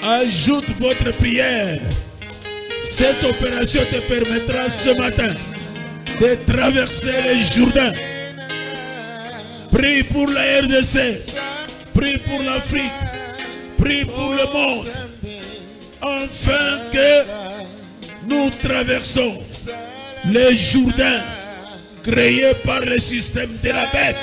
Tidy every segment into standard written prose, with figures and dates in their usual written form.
Ajoute votre prière. Cette opération te permettra ce matin de traverser le Jourdain. Prie pour la RDC. Prie pour l'Afrique. Prie pour le monde. Afin que nous traversons le Jourdain créé par le système de la bête.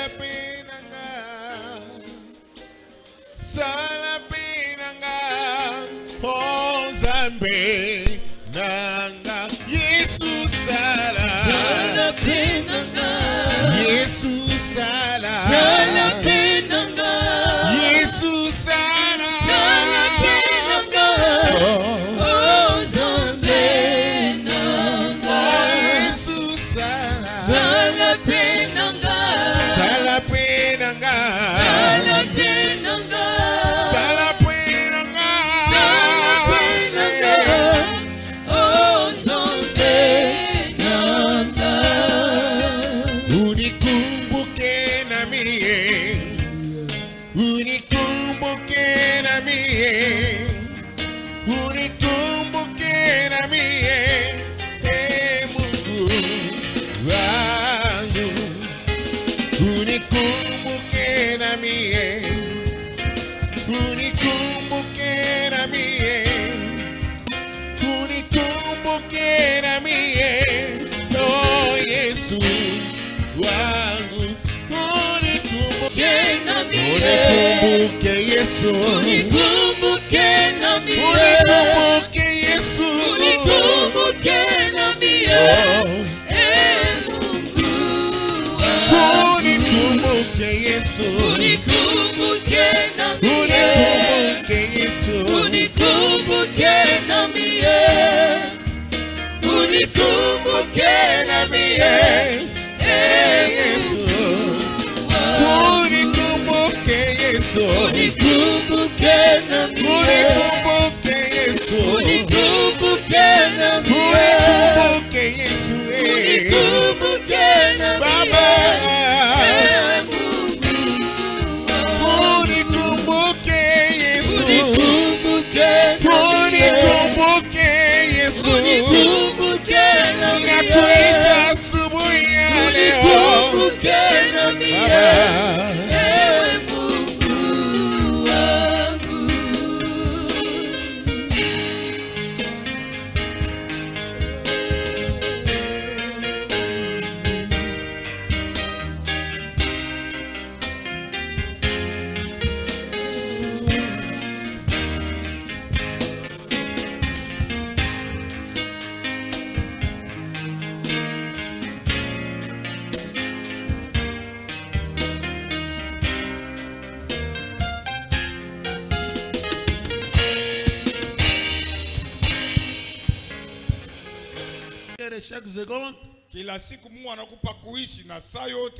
Chaque seconde,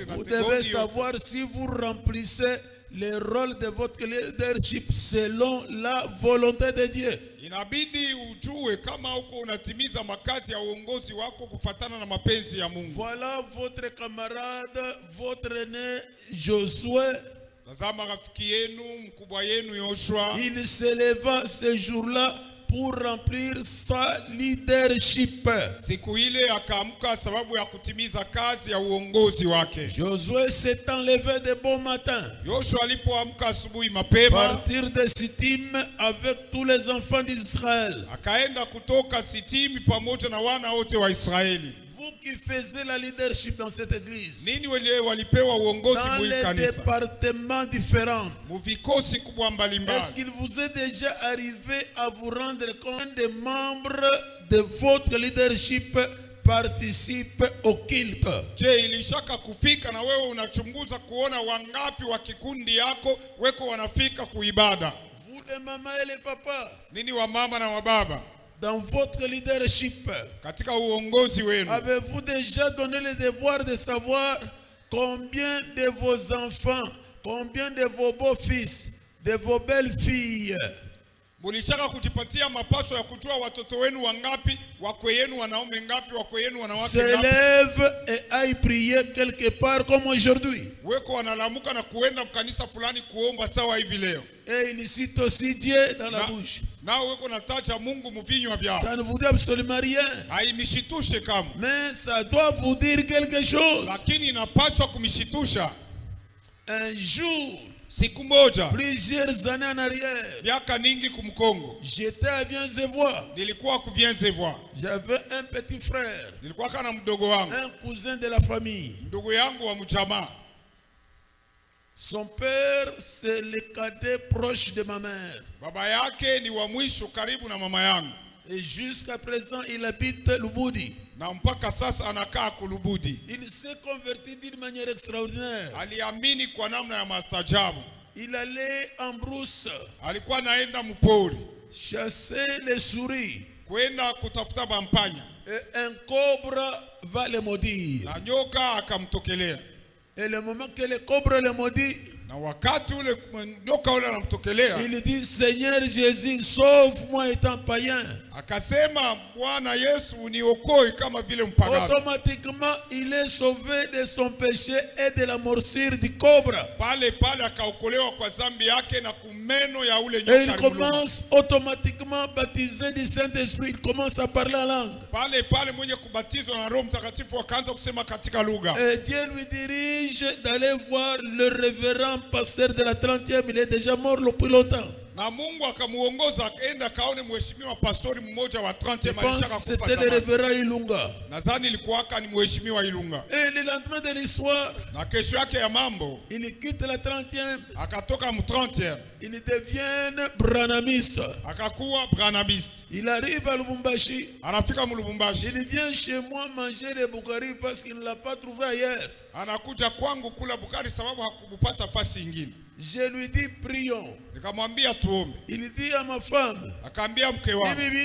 vous devez savoir si vous remplissez le rôle de votre leadership selon la volonté de Dieu. Voilà votre camarade, votre aîné Josué. Il s'éleva ce jour-là pour remplir sa leadership. Josué s'est enlevé de bon matin. Partir de Sittim avec tous les enfants d'Israël. Vous qui faisiez la leadership dans cette église, dans les départements différents, est-ce qu'il vous est déjà arrivé à vous rendre compte des membres de votre leadership participent au culte? Vous les mamans et les papas, dans votre leadership, avez-vous déjà donné le devoir de savoir combien de vos enfants, combien de vos beaux-fils, de vos belles-filles s'élèvent et aillent prier quelque part comme aujourd'hui? Et il cite aussi Dieu dans la bouche. Ça ne vous dit absolument rien. Mais ça doit vous dire quelque chose. Un jour, plusieurs années en arrière, j'étais à Viens-et-Voix. J'avais un petit frère, un cousin de la famille. Son père, c'est le cadet proche de ma mère. Et jusqu'à présent, il habite Lubudi. Il s'est converti d'une manière extraordinaire. Il allait en brousse chasser les souris. Et un cobra va le maudire. Et le moment que le cobra le maudit, il dit, Seigneur Jésus, sauve-moi étant païen. Automatiquement, il est sauvé de son péché et de la morsure du cobra. Et il commence automatiquement baptisé du Saint-Esprit. Il commence à parler en langue. Et Dieu lui dirige d'aller voir le révérend pasteur de la 30e. Il est déjà mort depuis longtemps. C'était le révérend Ilunga. Et le lendemain de l'histoire, il quitte la 30e. Il devient branamiste. Il arrive à Lubumbashi. Il vient chez moi manger les Bukari parce qu'il ne l'a pas trouvé ailleurs. Je lui dis prions. Il dit à ma femme, je lui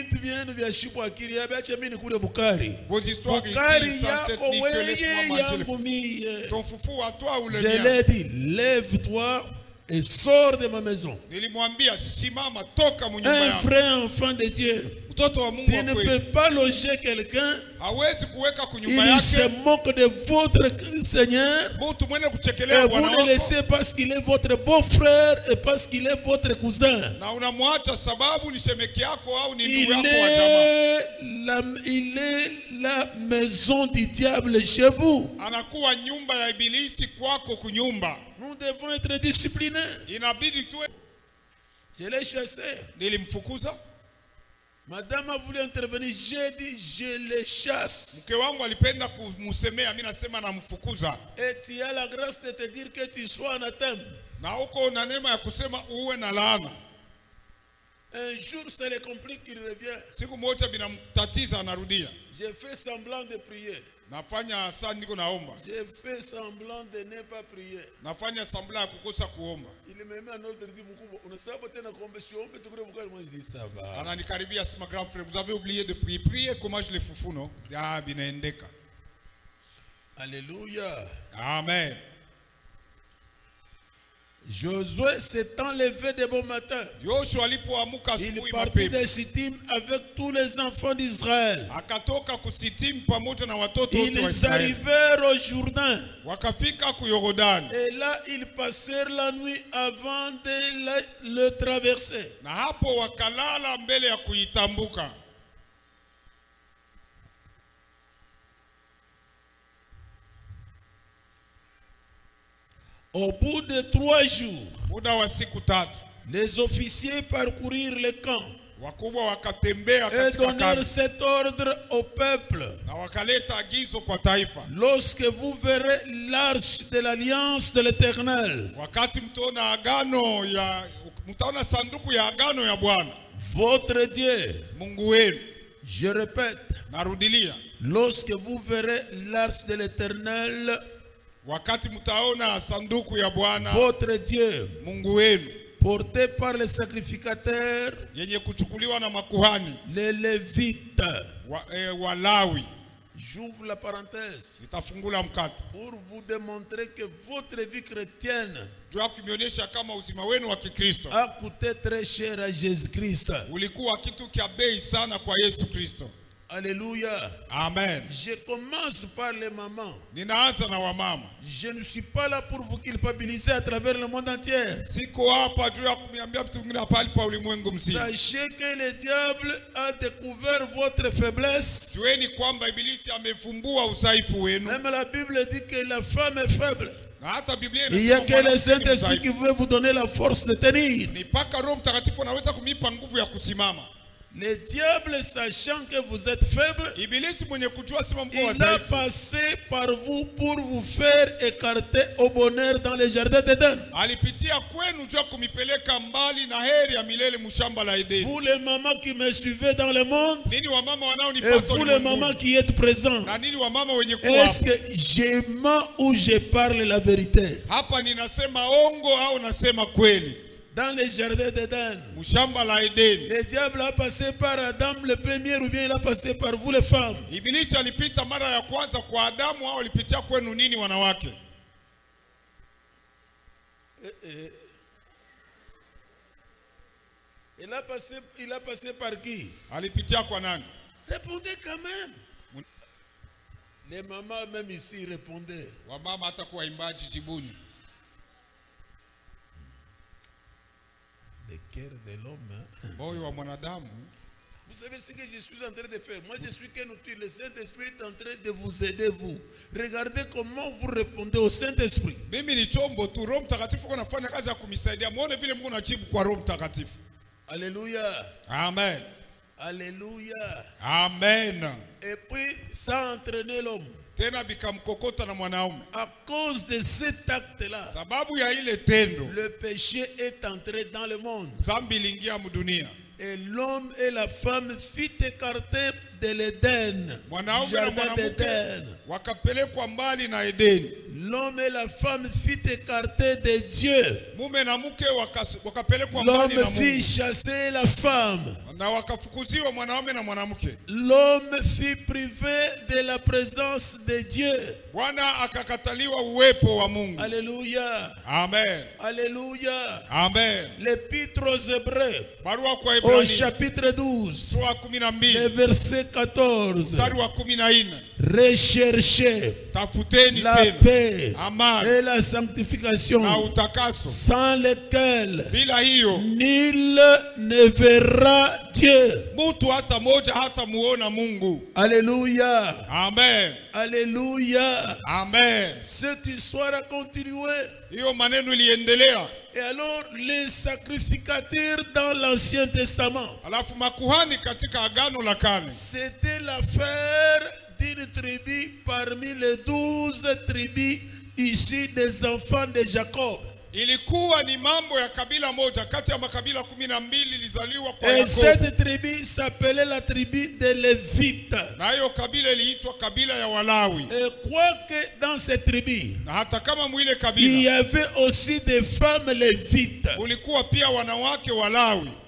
ai dit, lève-toi et sors de ma maison. Un vrai enfant de Dieu, tu ne peux pas loger quelqu'un. Il se moque de votre Seigneur. Et vous le laissez parce qu'il est votre beau-frère et parce qu'il est votre cousin. Il est la maison du diable chez vous. Nous devons être disciplinés. Je l'ai chassé. Madame a voulu intervenir. J'ai dit, je le chasse. Et tu as la grâce de te dire que tu sois anathème. Un jour, ça le complique, il revient. J'ai fait semblant de prier. J'ai fait semblant de ne pas prier. Il me met en ordre, il dit, ça va. Vous avez oublié de prier. Priez comment je les foufou, non? Alléluia. Amen. Josué s'est enlevé de bon matin. Il partit de Sittim avec tous les enfants d'Israël. Ils arrivèrent au Jourdain. Et là, ils passèrent la nuit avant de le traverser. Au bout de 3 jours, les officiers parcourirent le camp et donnèrent cet ordre au peuple. Lorsque vous verrez l'arche de l'alliance de l'Éternel, votre Dieu, je répète, lorsque vous verrez l'arche de l'Éternel, votre Dieu, porté par les sacrificateurs, les Lévites. J'ouvre la parenthèse pour vous démontrer que votre vie chrétienne a coûté très cher à Jésus-Christ. Alléluia. Amen. Je commence par les mamans. Ninaanza na wamama. Je ne suis pas là pour vous culpabiliser à travers le monde entier. Siko hapa juu ya kuniambia vitu vingine pale pa ulimwengu mzima. Sachez que le diable a découvert votre faiblesse. Jueni kwamba ibilisi amefumbua udhaifu wenu. Même la Bible dit que la femme est faible. Il y a que le Saint-Esprit qui veut vous donner la force de tenir. Ni paka Roho Mtakatifu anaweza kumipa nguvu ya kusimama. Le diable, sachant que vous êtes faible, il a passé par vous pour vous faire écarter au bonheur dans les jardins d'Éden. Vous les mamans qui me suivez dans le monde, et vous les mamans qui êtes présents, est-ce que je mens ou je parle la vérité? Dans les jardins d'Éden, le diable a passé par Adam le premier, ou bien il a passé par vous les femmes. Il a passé par qui? Répondez quand même. Les mamans même ici répondaient. Le cœur de l'homme. Vous savez ce que je suis en train de faire? Moi je suis qu'un outil. Le Saint-Esprit est en train de vous aider, vous. Regardez comment vous répondez au Saint-Esprit. Alléluia. Amen. Alléluia. Amen. Et puis ça a entraîné l'homme. À cause de cet acte-là, le péché est entré dans le monde. Et l'homme et la femme furent écartés de l'Éden, du jardin d'Éden. L'homme et la femme furent écartés de Dieu. L'homme fit chasser la femme. L'homme fut privé de la présence de Dieu. Alléluia. Amen. Alléluia. Amen. L'Épître aux Hébreux, au chapitre 12, le verset 14. Recherchez la paix et la sanctification, sans lesquelles nul ne verra Dieu. Alléluia. Amen. Alléluia. Amen. Cette histoire a continué. Et alors les sacrificateurs dans l'Ancien Testament, c'était l'affaire d'une tribu parmi les 12 tribus ici des enfants de Jacob. Et cette tribu s'appelait la tribu des Lévites. Et quoique dans cette tribu, il y avait aussi des femmes lévites.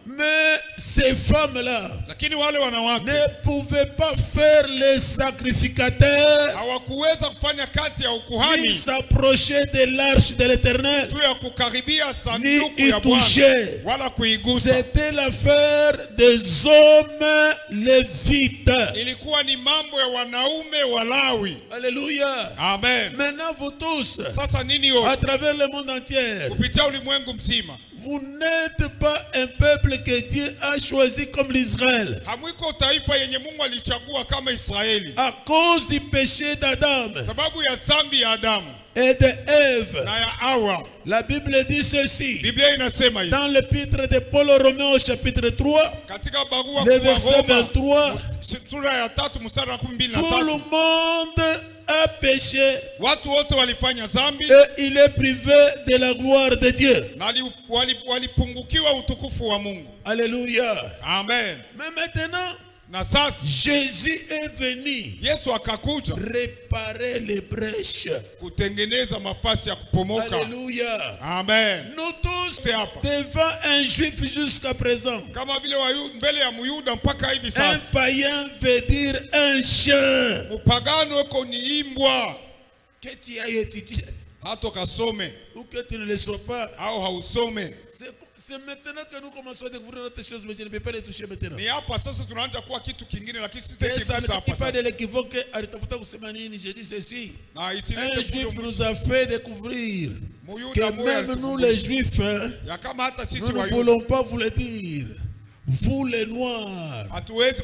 Mais ces femmes-là ne pouvaient pas faire les sacrificateurs ni s'approcher de l'arche de l'Éternel, ni y toucher. C'était l'affaire des hommes lévites. Alléluia. Amen. Maintenant vous tous, à travers le monde entier, vous n'êtes pas un peuple que Dieu a choisi comme l'Israël. À cause du péché d'Adam et d'Ève. La Bible dit ceci. Dans l'épître de Paul aux Romains au chapitre 3, le verset 23. Tout le monde a péché et il est privé de la gloire de Dieu. Alléluia. Amen. Mais maintenant, Jésus est venu réparer les brèches. Alléluia. Amen. Nous tous, devant un juif jusqu'à présent, un païen veut dire un chien. Que tu as étudié. ou que tu ne le sois pas. C'est maintenant que nous commençons à découvrir d'autres choses, mais je ne peux pas les toucher maintenant. Et ça ne fait pas de l'équivoque que j'ai dit ceci. Un juif nous a fait découvrir que même nous les juifs, nous ne voulons pas vous le dire. Vous les noirs,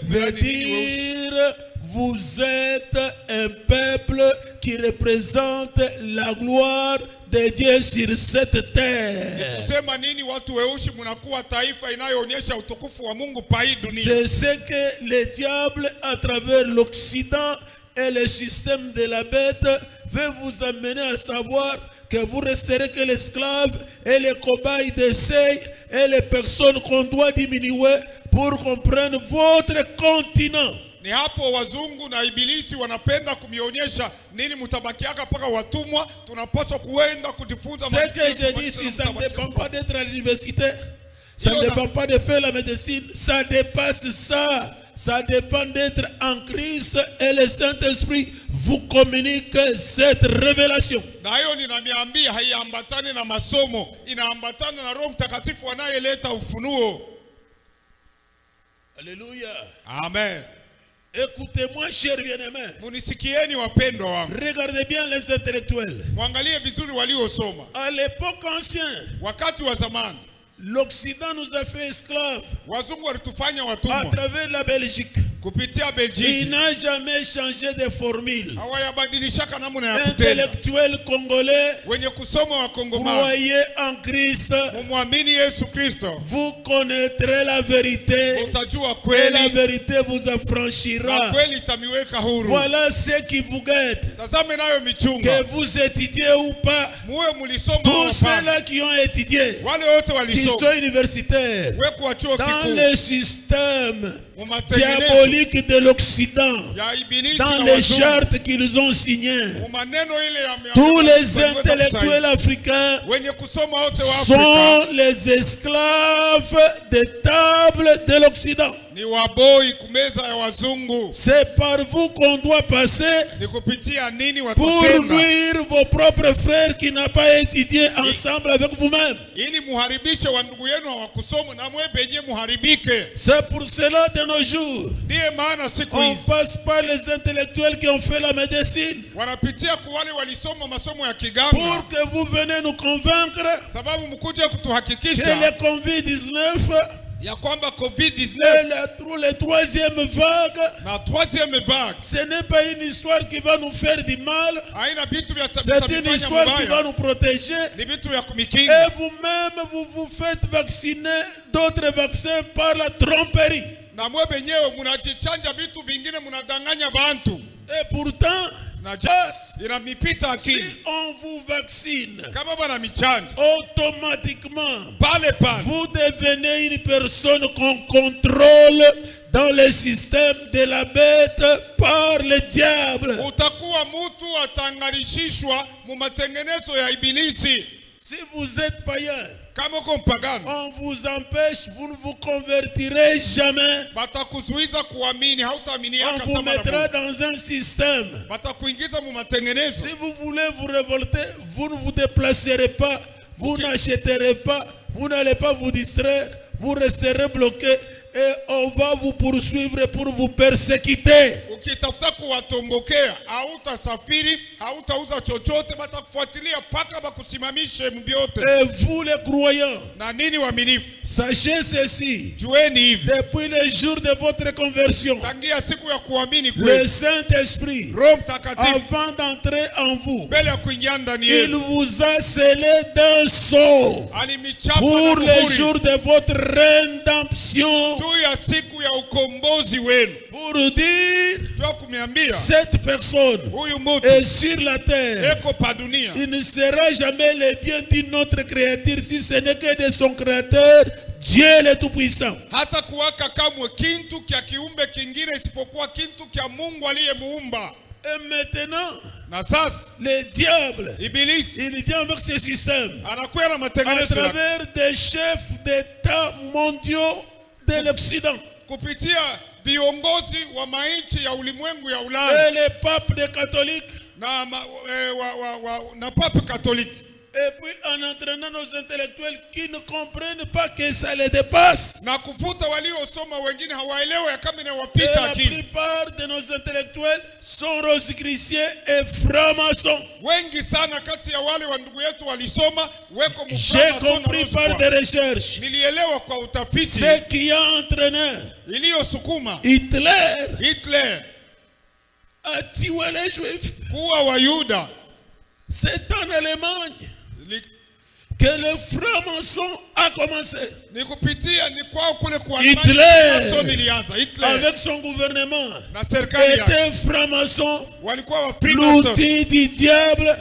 veut dire vous êtes un peuple qui représente la gloire de Dieu sur cette terre. C'est ce que le diable, à travers l'Occident et le système de la bête, veut vous amener à savoir que vous resterez que l'esclave et les cobayes d'essai et les personnes qu'on doit diminuer pour comprendre votre continent. Ni hapo wazungu na ibilisi wanapenda kumionyesha nini mutabakiaka paka watumwa, tunapaswa kuenda kujifunza. Ce que je dis ici, ça ne dépend pas d'être à l'université, ça ne dépend pas de faire la médecine, ça dépasse ça. Ça dépend d'être en Christ et le Saint-Esprit vous communique cette révélation. Alléluia. Amen. Écoutez-moi, chers bien-aimés. Regardez bien les intellectuels. À l'époque ancienne, l'Occident nous a fait esclaves à travers la Belgique. Il n'a jamais changé de formule. Intellectuels congolais, croyez en Christ, vous connaîtrez la vérité et la vérité vous affranchira. Voilà ce qui vous guette, que vous étudiez ou pas. Tous ceux-là qui ont étudié, qui sont universitaires, dans le système diabolique de l'Occident, dans les chartes qu'ils ont signées, tous les intellectuels africains sont les esclaves des tables de l'Occident. C'est par vous qu'on doit passer pour nuire vos propres frères qui n'ont pas étudié ensemble avec vous-même. C'est pour cela de nos jours, on passe par les intellectuels qui ont fait la médecine pour que vous venez nous convaincre que le Covid-19 la troisième vague, ce n'est pas une histoire qui va nous faire du mal, c'est une histoire qui va nous protéger. Et vous-même, vous vous faites vacciner d'autres vaccins par la tromperie. Et pourtant, si on vous vaccine, automatiquement, vous devenez une personne qu'on contrôle dans le système de la bête par le diable. Si vous êtes païen, on vous empêche, vous ne vous convertirez jamais. On vous mettra dans un système. Si vous voulez vous révolter, vous ne vous déplacerez pas, vous n'achèterez pas, vous n'allez pas vous distraire, vous resterez bloqué. Et on va vous poursuivre pour vous persécuter. Et vous les croyants, sachez ceci, depuis le jour de votre conversion, le Saint-Esprit, avant d'entrer en vous, il vous a scellé d'un sceau pour le jour de votre rédemption. Pour dire, cette personne est sur la terre. Il ne sera jamais le bien d'une autre créature si ce n'est que de son créateur, Dieu le Tout-Puissant. Et maintenant, le diable, il vient avec ce système à travers des chefs d'État mondiaux de l'Occident. Et les papes des catholiques na pape catholique. Et puis en entraînant nos intellectuels qui ne comprennent pas que ça les dépasse. Na kufuta waliosoma wengine hawaelewi kama Et inawapita la akili. plupart de nos intellectuels sont rosicruciens et francs-maçons. Wengi sana kati ya wale wa ndugu yetu walisoma weko J'ai compris par des recherches. Nilielewa kwa utafiti. Ce qui a entraîné Iliyosukuma Hitler a tué les Juifs. Kuwa Wayuda. C'est en Allemagne que le franc-maçon a commencé. Hitler, avec son gouvernement, était franc-maçon, l'outil du diable,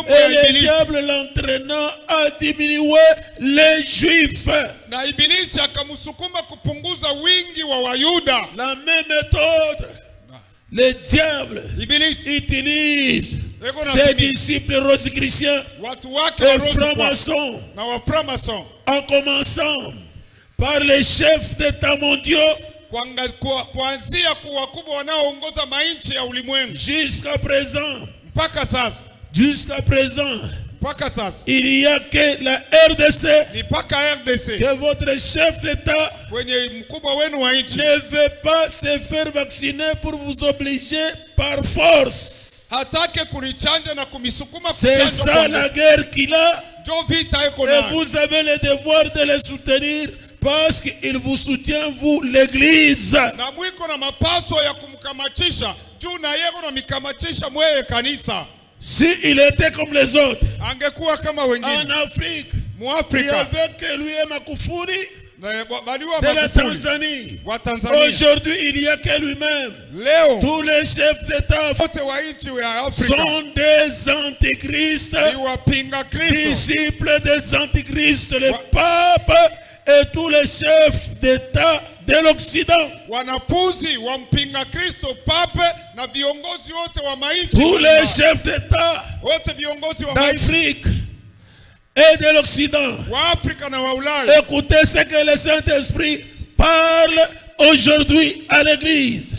et le diable l'entraînant à diminuer les Juifs. La même méthode, le diable utilise ses disciples rosicruciens et francs-maçons, en commençant par les chefs d'État mondiaux jusqu'à présent. Il n'y a que la RDC que votre chef d'État ne veut pas se faire vacciner pour vous obliger par force. C'est ça la guerre qu'il a. Et vous avez le devoir de le soutenir parce qu'il vous soutient, vous, l'Église. S'il était comme les autres, en Afrique, il y avait que lui et Makufuri de la Tanzanie. Aujourd'hui, il n'y a que lui-même. Tous les chefs d'État sont des antichristes, disciples des antichristes. Le pape et tous les chefs d'État de l'Occident. Tous les chefs d'État d'Afrique et de l'Occident. Écoutez ce que le Saint-Esprit parle aujourd'hui à l'Église.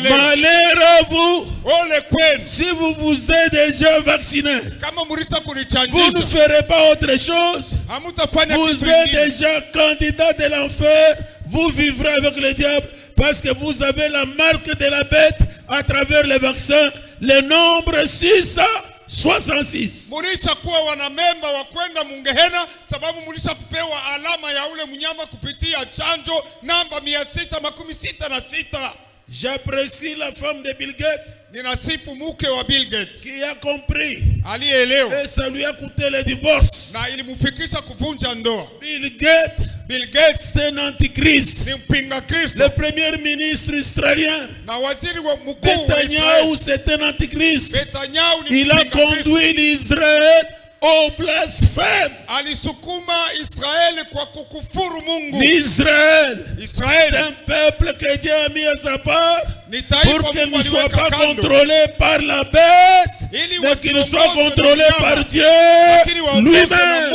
Malheur à vous si vous vous êtes déjà vacciné. Vous ne ferez pas autre chose. Vous êtes déjà candidat de l'enfer. Vous vivrez avec le diable parce que vous avez la marque de la bête à travers le vaccin. Le nombre 666. Mulisha kuwa wanamemba wa kwenda mungehena sababu mulisha kupewa alama ya ule mnyama kupitia chanjo namba 666. J'apprécie la femme de Bill Gates. Ninasifu mke wa Bill Gates qui a compris. Alielewa. Et ça lui a coûté le divorce. Na ilimufikisha kuvunja ndoa. Bill Gates c'est un antichrist. Ni mpinga Kristo. Le premier ministre israélien na waziri wa mkuu wa Netanyahu c'est un antichrist. Netanyahu ni il a conduit l'Israël au blasphème. Alisukuma Israeli kwa kukufuru Mungu. L'Israël c'est un peuple que Dieu a mis à sa part pour qu'il ne soit pas contrôlé par la bête, mais qu'il soit contrôlé par Dieu lui-même.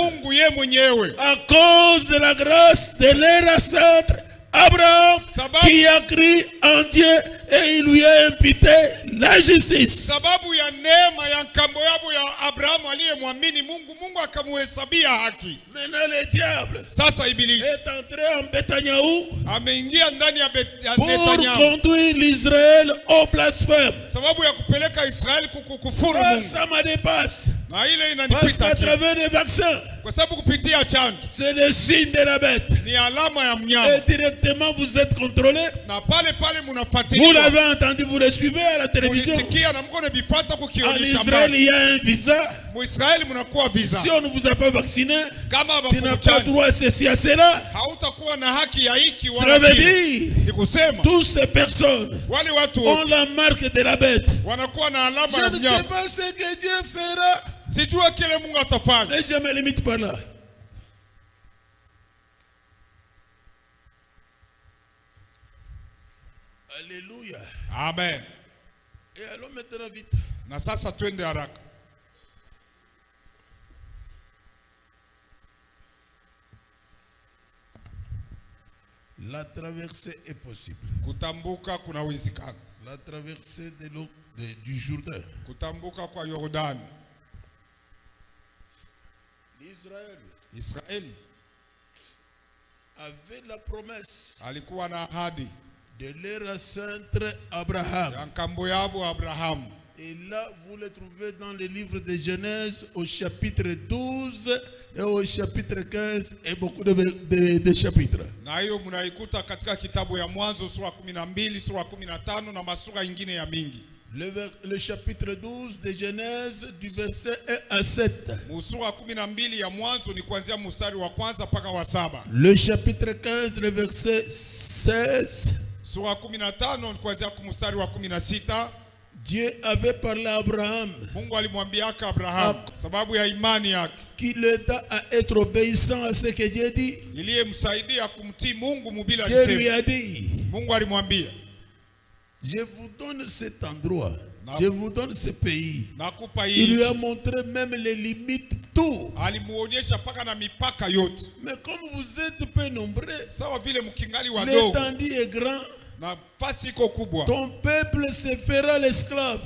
À cause de la grâce de leur ancêtre Abraham qui a crié en Dieu et il lui a imputé la justice. Sababu ya neema ya nkambo yabo ya Abraham aliyemwamini Mungu, Mungu akamuhesabia haki. Maintenant le diable sasa ibilisi est entré en Netanyahu ameingia ndani ya pour Netanyahu conduire l'Israël au blasphème. Sababu ya kupeleka Israeli kukufuru Mungu. Ça me dépasse. Na ile inanipita. Parce qu'à travers les vaccins, kwa sababu kupitia chanjo, c'est le signe de la bête. Ni alama ya mnyama. Et directement vous êtes contrôlé. Na pale mnafuatiliwa. Vous l'avez entendu, vous le suivez à la télévision. En Israël, il y a un visa. Si on ne vous a pas vacciné, tu n'as pas droit à ceci, à cela. Cela veut dire toutes ces personnes ont la marque de la bête. Je ne sais pas ce que Dieu fera, mais je me limite par là. Alléluia. Amen. Et allons maintenant vite. Na sasa twende haraka. La traversée est possible. Kutambuka kuna uwezekano. La traversée de l'eau du Jourdain. Kutambuka kwa Yordani. Israël avait la promesse alikuwa na ahadi de leur ancêtre Abraham. Abraham. Et là, vous le trouvez dans le livre de Genèse au chapitre 12 et au chapitre 15 et beaucoup de chapitres. Na hiyo mnaikuta katika kitabu ya Mwanzo sura 12, sura 15 na masura ingine ya mingi. Le chapitre 12 de Genèse du verset 1 à 7. Sura 12 ya Mwanzo ni kuanzia mstari wa kwanza mpaka wa 7. Le chapitre 15 le verset 16. Sura 15 ni kuanzia mstari wa 16. Dieu avait parlé à Abraham. Mungu alimwambia Abraham sababu ya imani yake. Qui l'aida à être obéissant à ce que Dieu dit. Iliyemsaidia kumtii Mungu mubila Dieu lui a dit. Mungu alimwambia, je vous donne cet endroit. Je vous donne ce pays. Il lui a montré même les limites, tout. Mais comme vous êtes peu nombreux, l'étendue est grand. Ton peuple se fera l'esclave.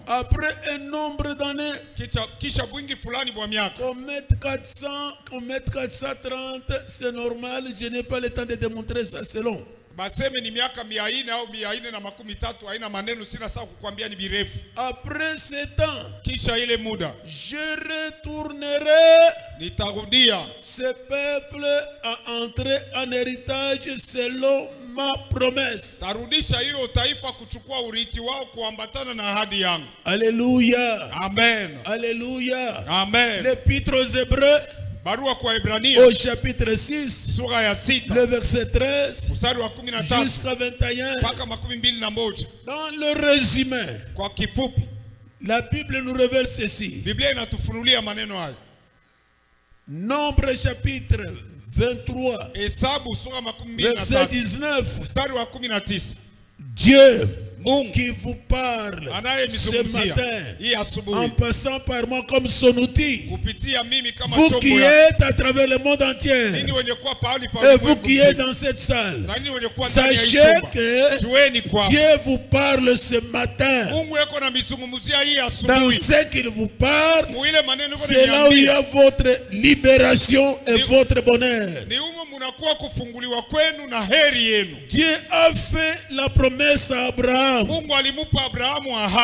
Après un nombre d'années, qu'on mette 400, qu'on mette 430, c'est normal. Je n'ai pas le temps de démontrer ça, c'est long. Baseme ni miaka 400 au 430 haina maneno sina sawa kukwambia ni birefu. Après ce temps, kisha ile muda, je retournerai, nitarudia ce peuple à entrer en héritage selon ma promesse. Tarudisha hiyo taifa kuchukua urithi wao kuambatana na ahadi yangu. Alléluia. Amen. Alléluia. Amen. L'Épître aux Hébreux Barua kwa Ibrania au chapitre 6 sura ya 6 le verset 13 mstari wa 15 jusqu'à 21 mpaka 21. Dans le résumé, kwa kifupi, la Bible nous révèle ceci. Biblia inatufunulia maneno haya. Nombre chapitre 23 Hesabu sura 23 verset 19 mstari wa 19. Dieu qui vous parle ce matin en passant par moi comme son outil, vous qui êtes à travers le monde entier et vous qui êtes dans cette salle, sachez que Dieu vous parle ce matin. Dans ce qu'il vous parle, c'est là où il y a votre libération et votre bonheur. Dieu a fait la promesse à Abraham,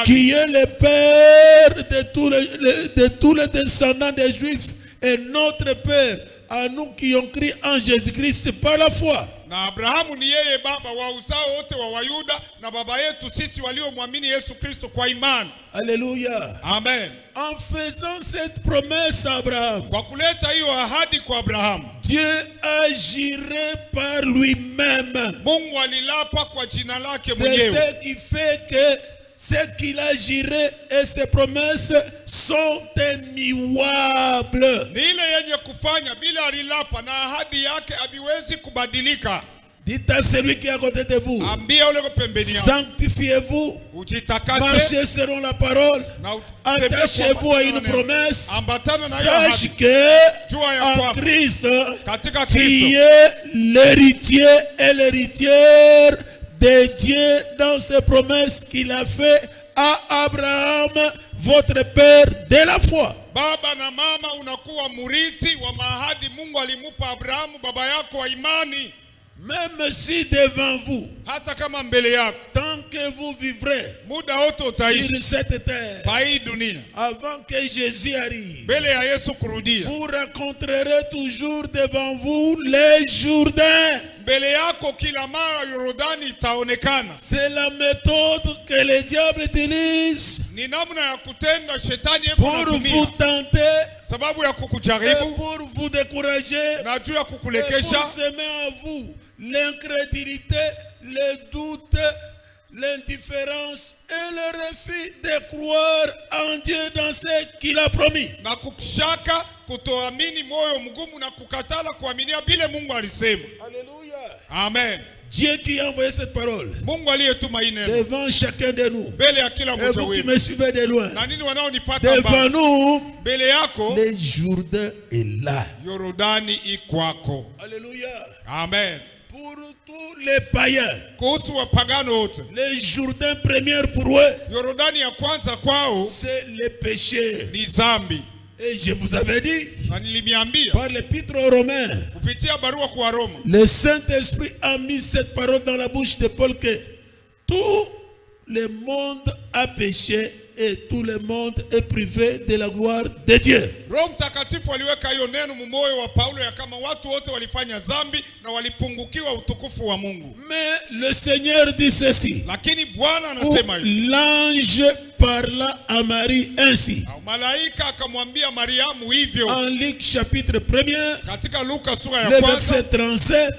qui est le père de tous les descendants des Juifs et notre père à nous qui ont cru en Jésus-Christ par la foi. Na Abrahamu ni yeye baba wa uzao wote wa Wayuda na baba yetu sisi waliomwamini Yesu Kristo kwa imani. Alléluia. Amen. En faisant cette promesse à Abraham, kwa kuleta hiyo ahadi kwa Abraham, Dieu agirait par lui-même. Mungu alilapa kwa jina lake mwenyewe. C'est ce qui fait que ce qu'il agirait et ses promesses sont immuables. Ni ile yenye kufanya bila alilapa na ahadi yake habiwezi kubadilika. Dites à celui qui est à côté de vous, sanctifiez-vous, marchez selon la parole, attachez-vous à une promesse, sache que en Christ, tu es l'héritier et l'héritière de Dieu dans ses promesses qu'il a fait à Abraham, votre père de la foi. Baba na mama unakuwa murithi wa mahadi Mungu alimupa Abrahamu baba yako wa imani. Même si devant vous, hata kama mbele yako, tant que vous vivrez muda wote utaishi sur cette terre, pa hii dunia, avant que Jésus arrive, mbele ya Yesu kurudia, vous rencontrerez toujours devant vous les Jourdains. Mbele yako kila mara Yordani itaonekana. C'est la méthode que le diable utilise ni namna ya kutenda shetani pour vous tenter, sababu ya kukujaribu, pour vous décourager, na juu ya kukulekesha, pour semer à vous l'incrédulité, le doute, l'indifférence et le refus de croire en Dieu dans ce qu'il a promis. Na kushaka, kutoamini, moyo mgumu na kukatala kuaminia bile Mungu alisema. Alléluia. Amen. Dieu qui a envoyé cette parole Mungu aliyetuma hii neno devant chacun de nous, mbele ya kila mmoja et vous qui me suivez de loin, na nini wanaonifuata devant nous, mbele yako le Jourdain est là. Yordani ikwako. Alléluia. Amen. Pour tous les païens, les Jourdains premiers pour eux, c'est le péché. Et je vous avais dit, par l'épître aux Romains, le Saint-Esprit a mis cette parole dans la bouche de Paul que tout le monde a péché et tout le monde est privé de la gloire de Dieu. Mais le Seigneur dit ceci. L'ange parla à Marie ainsi. En Luc chapitre 1er, le verset 37,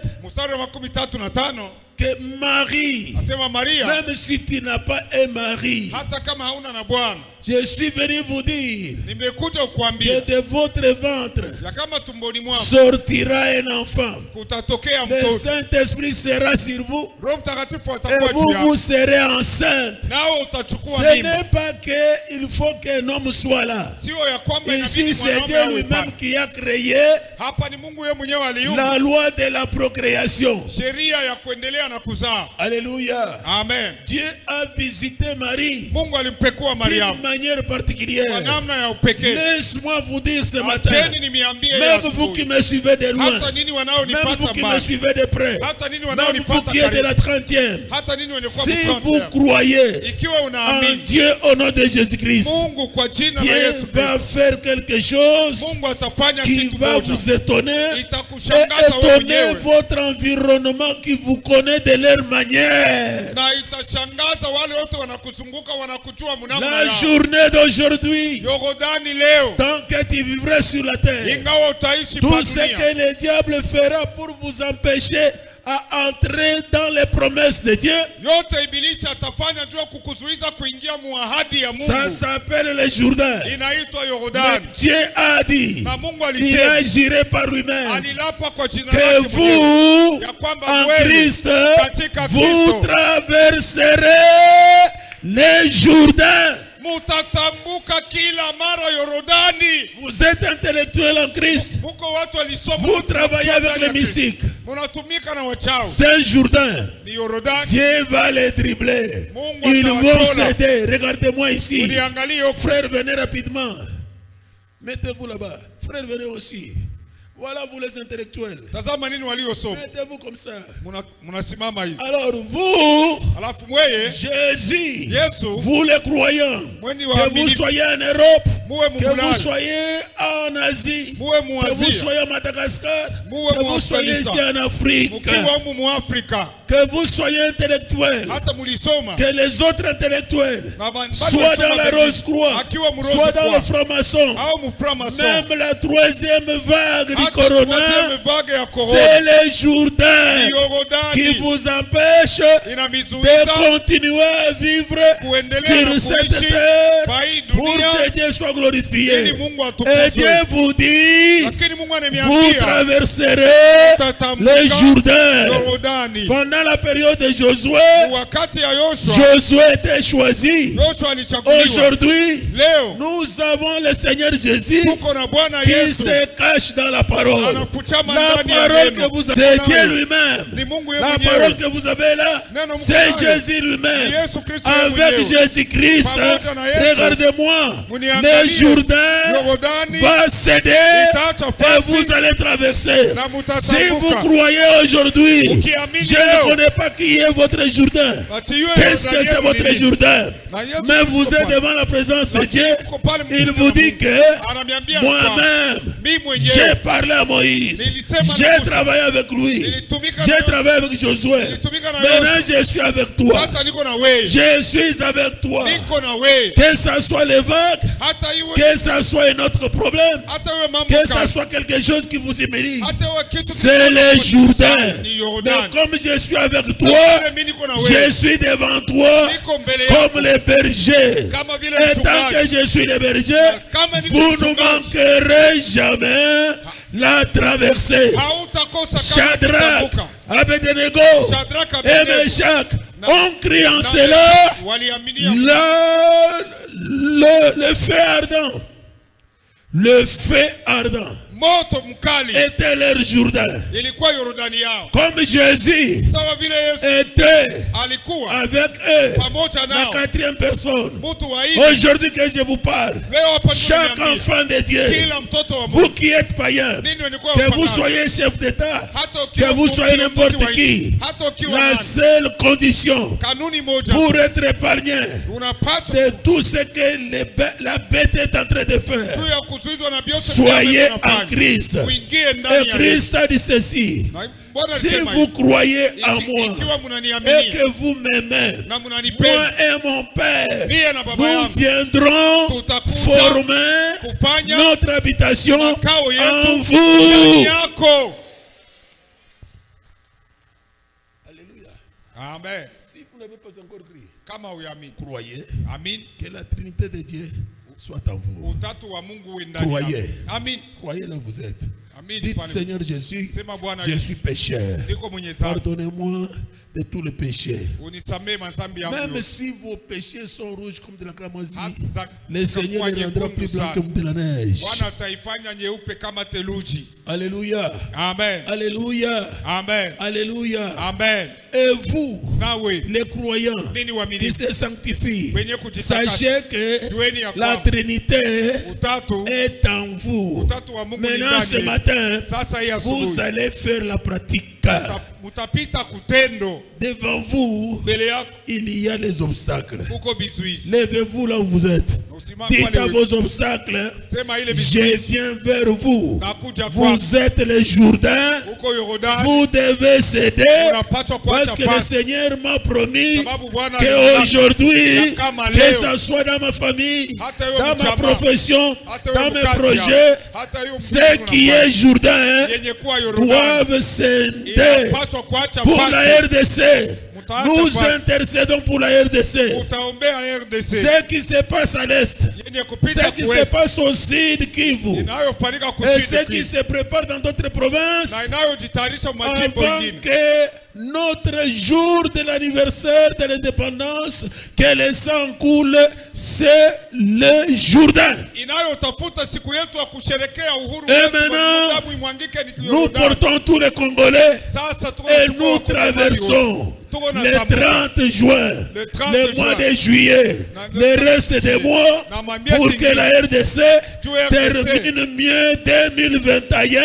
que Marie, même si tu n'as pas un mari, je suis venu vous dire que de votre ventre sortira un enfant. Le Saint-Esprit sera sur vous et vous serez enceinte. Ce n'est pas qu'il faut qu'un homme soit là. Ici, c'est Dieu lui-même qui a créé la loi de la procréation. Alléluia. Amen. Dieu a visité Marie d'une manière particulière. Laisse-moi vous dire ce matin, même vous qui me suivez de loin, même vous qui me suivez de près, même vous qui êtes de la 30e, si vous croyez en Dieu au nom de Jésus-Christ, Dieu va faire quelque chose qui va vous étonner et étonner votre environnement qui vous connaît de leur manière. La journée d'aujourd'hui, tant que tu vivras sur la terre, tout ce que le diable fera pour vous empêcher à entrer dans les promesses de Dieu, ça s'appelle le Jourdain. Mais Dieu a dit, il agirait par lui-même, que vous, en Christ, vous traverserez les Jourdains. Vous êtes intellectuel en Christ. Vous travaillez avec les mystiques. C'est un Jourdain. Dieu va les dribbler. Ils vont céder. Regardez-moi ici. Frère, venez rapidement. Mettez-vous là-bas. Frère, venez aussi. Voilà vous les intellectuels. Mettez-vous comme ça. Alors vous, Jésus, vous les croyants, que vous soyez en Europe, que vous soyez en Asie, que vous soyez à Madagascar, que vous soyez ici en Afrique, que vous soyez intellectuels, que les autres intellectuels soient dans la Rose-Croix, soient dans le franc-maçon, même la troisième vague du Corona, c'est le Jourdain qui vous empêche de continuer à vivre sur cette terre pour que Dieu soit glorifié. Et Dieu vous dit, vous traverserez le Jourdain. Pendant la période de Josué, Josué était choisi. Aujourd'hui, nous avons le Seigneur Jésus qui se cache dans la parole. La parole que vous avez, c'est Dieu lui-même. La parole que vous avez là, c'est Jésus lui-même. Avec Jésus-Christ, regardez-moi, le Jourdain va céder et vous allez traverser. Si vous croyez aujourd'hui, je ne connais pas qui est votre Jourdain. Qu'est-ce que c'est votre Jourdain? Mais vous êtes devant la présence de Dieu. Il vous dit que moi-même, j'ai parlé à Moïse, j'ai travaillé avec lui, j'ai travaillé avec Josué. Maintenant je suis avec toi. Je suis avec toi. Que ça soit les vagues, que ça soit un autre problème, que ça soit quelque chose qui vous humilie, c'est le Jourdain. Mais comme je suis avec toi, je suis devant toi comme le berger. Et tant que je suis le berger, vous ne manquerez jamais la traversée. Shadrach, Abednego et Meshach ont crié en cela le feu ardent. Le feu ardent. était leur Jourdain. Comme Jésus était avec eux, la quatrième personne. Aujourd'hui que je vous parle, chaque enfant de Dieu, vous qui êtes païen, que vous soyez chef d'État, que vous soyez n'importe qui, la seule condition pour être épargné de tout ce que la bête est en train de faire, soyez en Christ. Et Christ a dit ceci: si vous croyez en moi et que vous m'aimez, moi et mon Père, nous viendrons former notre habitation en vous. Alléluia. Amen. Si vous n'avez pas encore crié, croyez que la Trinité de Dieu soit en vous. Croyez. Croyez là vous êtes. Dites: Seigneur Jésus, je suis pécheur. Pardonnez-moi de tous les péchés. Même si vos péchés sont rouges comme de la cramoisie, le Seigneur les rendra plus blancs comme de la neige. Alléluia. Amen. Alléluia. Amen. Alléluia. Amen. Et vous, les croyants qui se sanctifient, sachez que la Trinité est en vous. Maintenant, ce matin, vous allez faire la pratique. Devant vous, il y a les obstacles. Levez-vous là où vous êtes. Dites à vos obstacles: je viens vers vous. Vous êtes les Jourdains. Vous devez céder parce que le Seigneur m'a promis qu'aujourd'hui, que ce soit dans ma famille, dans ma profession, dans mes projets, ceux qui est Jourdain doivent céder pour la RDC. Nous intercédons pour la RDC. Ce qui se passe à l'Est, ce qui se passe au Sud Kivu, et ce qui se prépare dans d'autres provinces, avant que notre jour de l'anniversaire de l'indépendance, que le sang coule, c'est le Jourdain. Et maintenant, nous portons tous les Congolais et nous traversons le 30 juin, le mois de juillet, le reste des mois, pour que la RDC termine mieux 2021,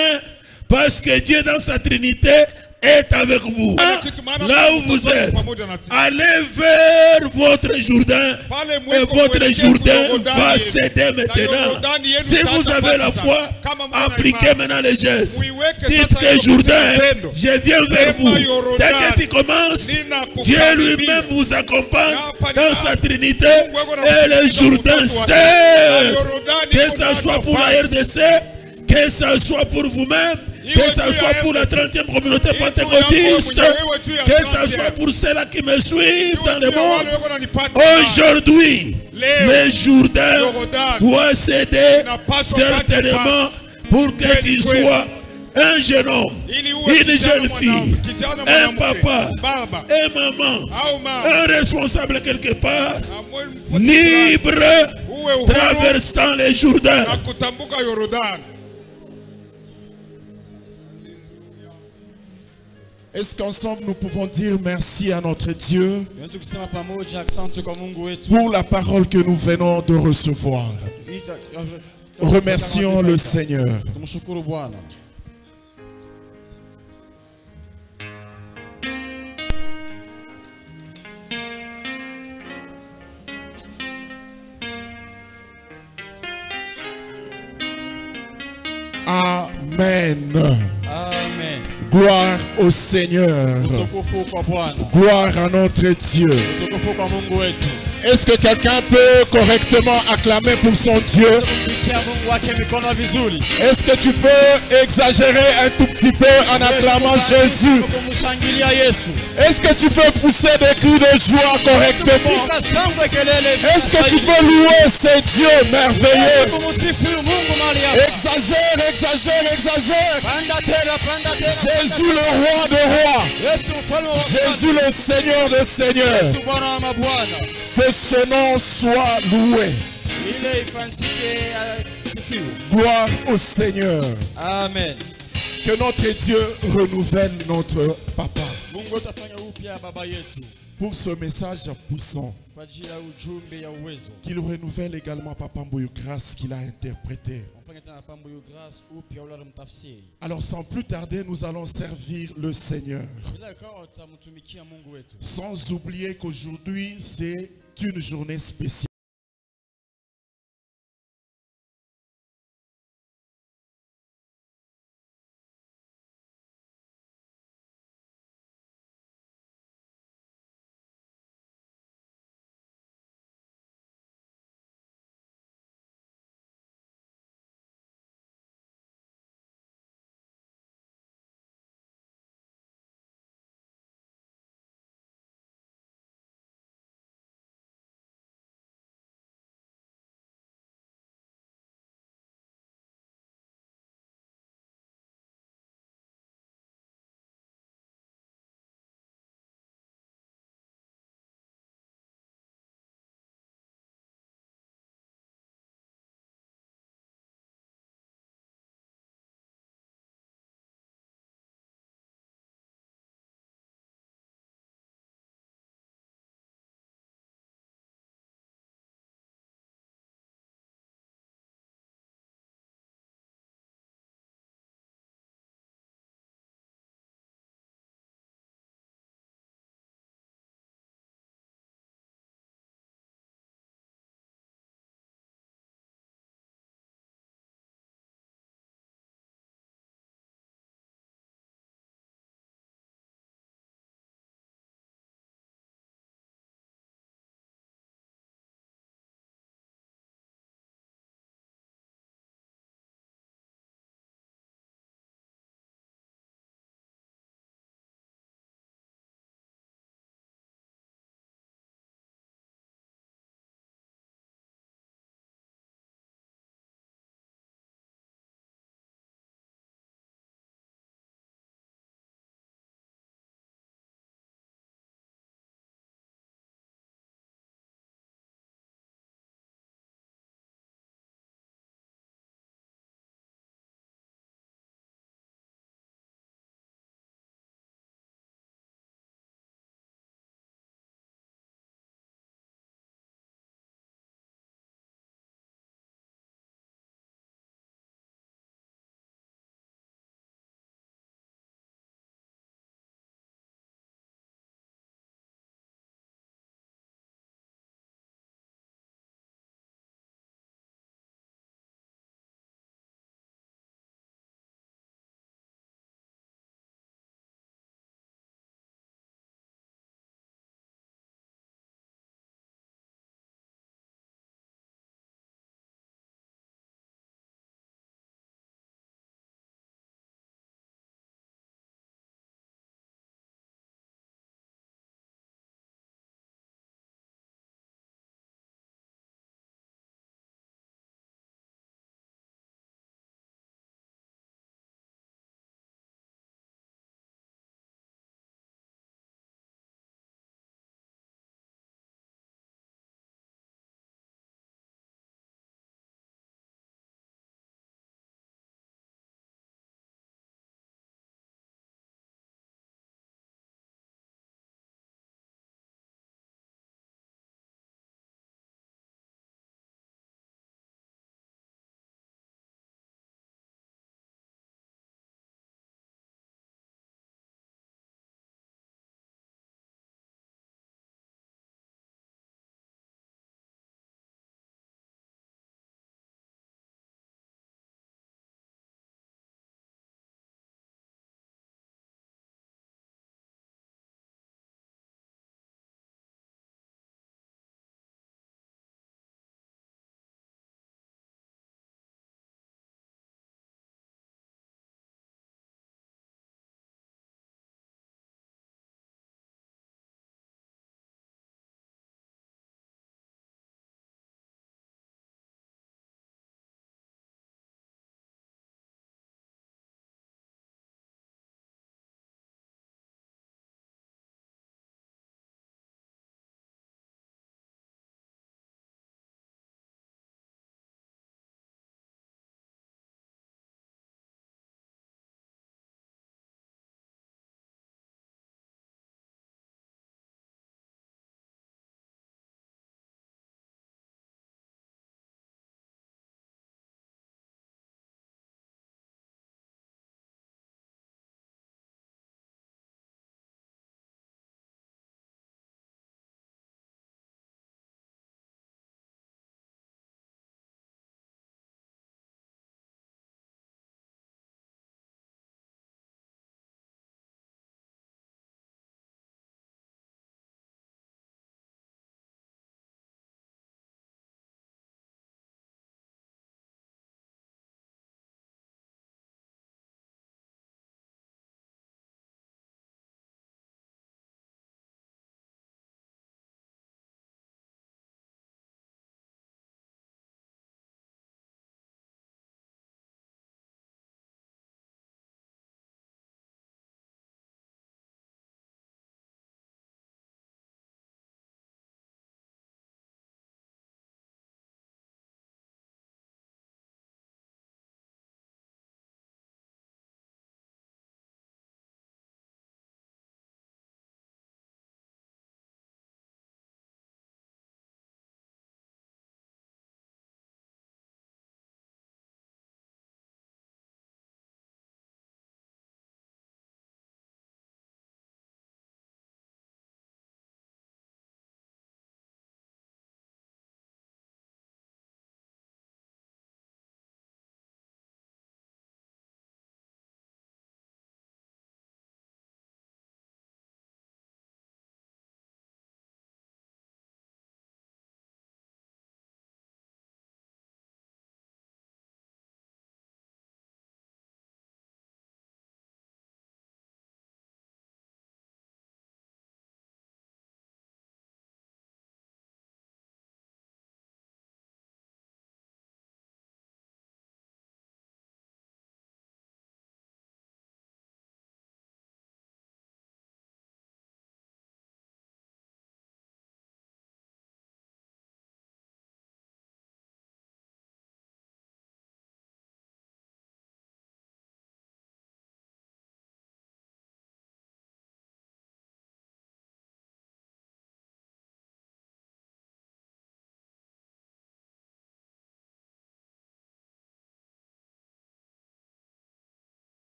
parce que Dieu dans sa Trinité est avec vous. Là où vous êtes, allez vers votre Jourdain et votre Jourdain va céder maintenant. Si vous avez la foi, appliquez maintenant les gestes. Dites que Jourdain, je viens vers vous. Dès que tu commences, Dieu lui-même vous accompagne dans sa Trinité et le Jourdain sait, que ce soit pour la RDC, que ce soit pour vous-même, que ce soit pour la 30e communauté pentecôtiste, que ce soit pour ceux-là qui me suivent dans le monde. Aujourd'hui, le Jourdain doit céder certainement pour que tu sois un jeune homme, une jeune fille, un papa, un maman, un responsable quelque part, libre, traversant les Jourdains. Est-ce qu'ensemble nous pouvons dire merci à notre Dieu pour la parole que nous venons de recevoir? Remercions le Seigneur. Amen. Amen. Gloire au Seigneur. Gloire à notre Dieu. Est-ce que quelqu'un peut correctement acclamer pour son Dieu? Est-ce que tu peux exagérer un tout petit peu en acclamant Jésus? Est-ce que tu peux pousser des cris de joie correctement? Est-ce que tu peux louer ce Dieu merveilleux? Exagère, exagère, exagère. Jésus le roi de rois. Jésus le Seigneur de seigneurs. Que ce nom soit loué. Gloire au Seigneur. Amen. Que notre Dieu renouvelle notre papa. Pour ce message puissant. Qu'il renouvelle également Papa Mboyo grâce qu'il a interprété. Alors sans plus tarder, nous allons servir le Seigneur. Sans oublier qu'aujourd'hui, c'est une journée spéciale.